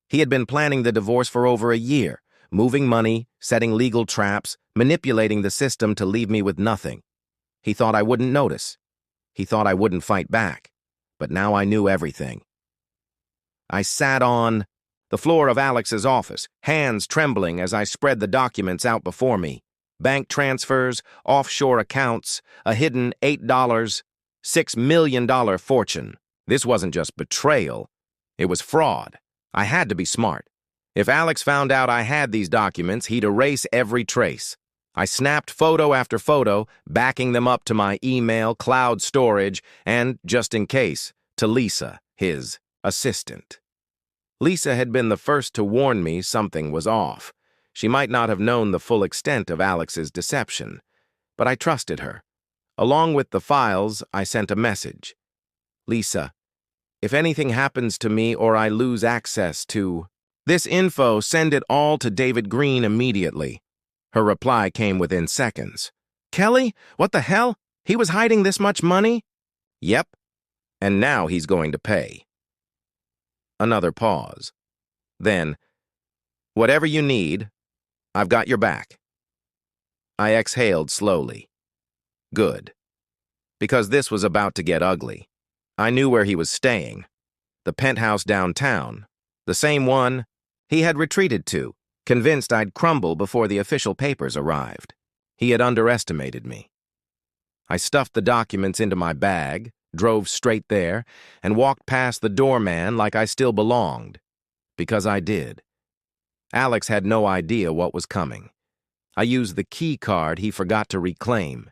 He had been planning the divorce for over a year, moving money, setting legal traps, manipulating the system to leave me with nothing. He thought I wouldn't notice. He thought I wouldn't fight back. But now I knew everything. I sat on the floor of Alex's office, hands trembling as I spread the documents out before me. Bank transfers, offshore accounts, a hidden $8, $6 million fortune. This wasn't just betrayal. It was fraud. I had to be smart. If Alex found out I had these documents, he'd erase every trace. I snapped photo after photo, backing them up to my email, cloud storage, and, just in case, to Lisa, his assistant. Lisa had been the first to warn me something was off. She might not have known the full extent of Alex's deception, but I trusted her. Along with the files, I sent a message. Lisa, if anything happens to me or I lose access to this info, send it all to David Green immediately. Her reply came within seconds. Kelly, what the hell? He was hiding this much money? Yep. And now he's going to pay. Another pause. Then, whatever you need, I've got your back. I exhaled slowly. Good. Because this was about to get ugly. I knew where he was staying. The penthouse downtown. The same one he had retreated to, convinced I'd crumble before the official papers arrived. He had underestimated me. I stuffed the documents into my bag, drove straight there, and walked past the doorman like I still belonged. Because I did. Alex had no idea what was coming. I used the key card he forgot to reclaim.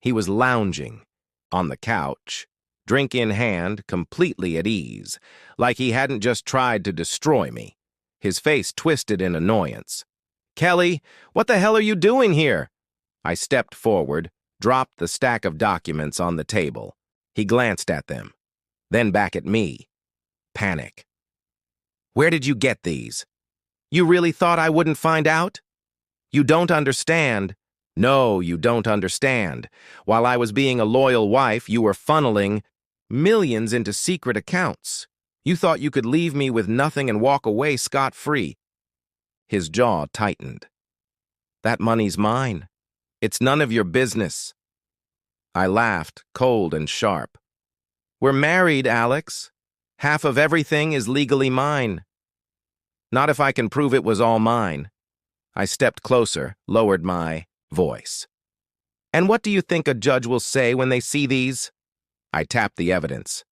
He was lounging on the couch, drink in hand, completely at ease, like he hadn't just tried to destroy me. His face twisted in annoyance. Kelly, what the hell are you doing here? I stepped forward, dropped the stack of documents on the table. He glanced at them, then back at me. Panic. Where did you get these? You really thought I wouldn't find out? You don't understand. No, you don't understand. While I was being a loyal wife, you were funneling millions into secret accounts. You thought you could leave me with nothing and walk away scot-free. His jaw tightened. That money's mine. It's none of your business. I laughed, cold and sharp. We're married, Alex. Half of everything is legally mine. Not if I can prove it was all mine. I stepped closer, lowered my voice. And what do you think a judge will say when they see these? I tapped the evidence.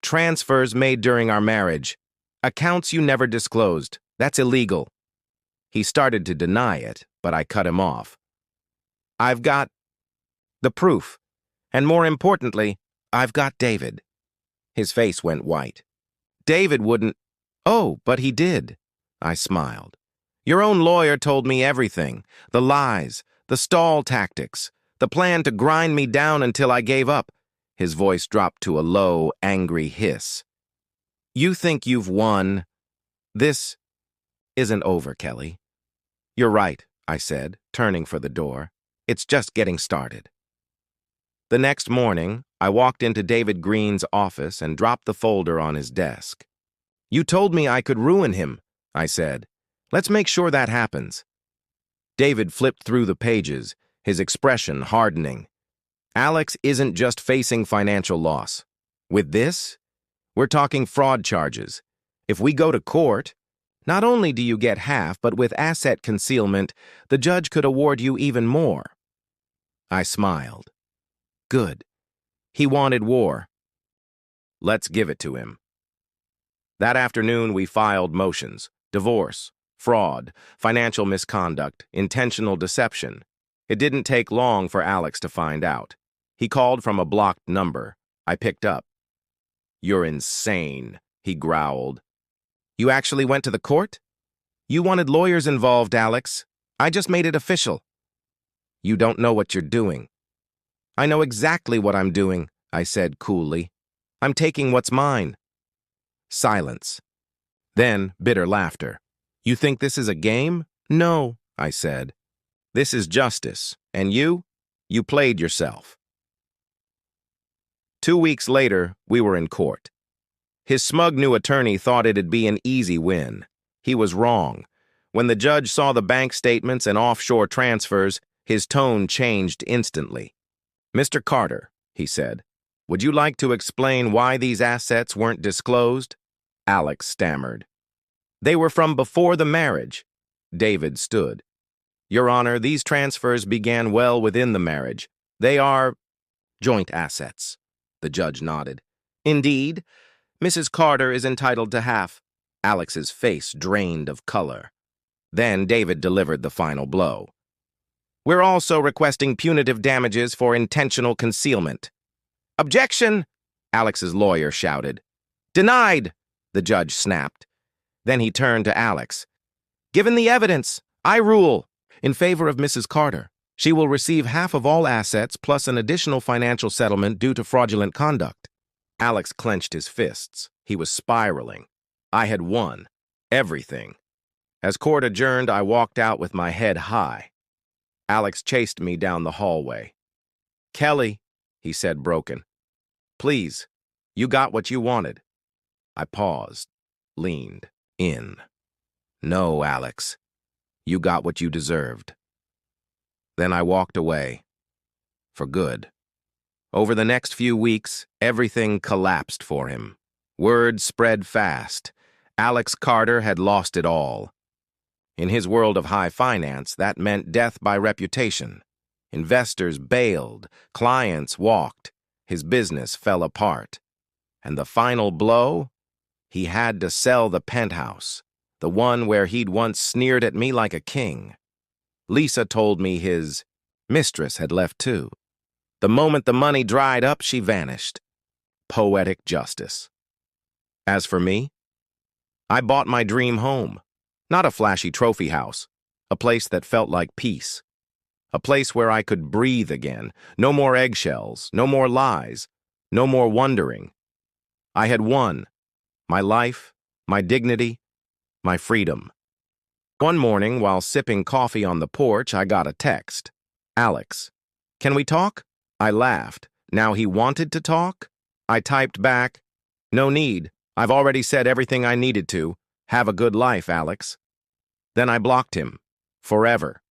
Transfers made during our marriage. Accounts you never disclosed. That's illegal. He started to deny it, but I cut him off. I've got the proof. And more importantly, I've got David. His face went white. David wouldn't. Oh, but he did. I smiled. Your own lawyer told me everything. The lies, the stall tactics, the plan to grind me down until I gave up. His voice dropped to a low, angry hiss. You think you've won? This isn't over, Kelly. You're right, I said, turning for the door. It's just getting started. The next morning, I walked into David Green's office and dropped the folder on his desk. You told me I could ruin him, I said. Let's make sure that happens. David flipped through the pages, his expression hardening. Alex isn't just facing financial loss. With this, we're talking fraud charges. If we go to court, not only do you get half, but with asset concealment, the judge could award you even more. I smiled. Good. He wanted war. Let's give it to him. That afternoon, we filed motions: divorce, fraud, financial misconduct, intentional deception. It didn't take long for Alex to find out. He called from a blocked number. I picked up. You're insane, he growled. You actually went to the court? You wanted lawyers involved, Alex. I just made it official. You don't know what you're doing. I know exactly what I'm doing, I said coolly. I'm taking what's mine. Silence. Then bitter laughter. You think this is a game? No, I said. This is justice. And you played yourself. 2 weeks later, we were in court. His smug new attorney thought it'd be an easy win. He was wrong. When the judge saw the bank statements and offshore transfers, his tone changed instantly. "Mr. Carter," he said, "would you like to explain why these assets weren't disclosed?" Alex stammered. "They were from before the marriage." David stood. "Your Honor, these transfers began well within the marriage. They are joint assets." The judge nodded. "Indeed, Mrs. Carter is entitled to half." Alex's face drained of color. Then David delivered the final blow. "We're also requesting punitive damages for intentional concealment." "Objection!" Alex's lawyer shouted. "Denied!" the judge snapped. Then he turned to Alex. "Given the evidence, I rule in favor of Mrs. Carter. She will receive half of all assets plus an additional financial settlement due to fraudulent conduct." Alex clenched his fists. He was spiraling. I had won. Everything. As court adjourned, I walked out with my head high. Alex chased me down the hallway. "Kelly," he said broken. "Please, you got what you wanted." I paused, leaned in. "No, Alex. You got what you deserved." Then I walked away. For good. Over the next few weeks, everything collapsed for him. Word spread fast. Alex Carter had lost it all. In his world of high finance, that meant death by reputation. Investors bailed, clients walked, his business fell apart. And the final blow? He had to sell the penthouse, the one where he'd once sneered at me like a king. Lisa told me his mistress had left too. The moment the money dried up, she vanished. Poetic justice. As for me, I bought my dream home. Not a flashy trophy house, a place that felt like peace. A place where I could breathe again. No more eggshells, no more lies, no more wondering. I had won. My life, my dignity, my freedom. One morning, while sipping coffee on the porch, I got a text. "Alex, can we talk?" I laughed. Now he wanted to talk? I typed back, "No need. I've already said everything I needed to. Have a good life, Alex." Then I blocked him. Forever.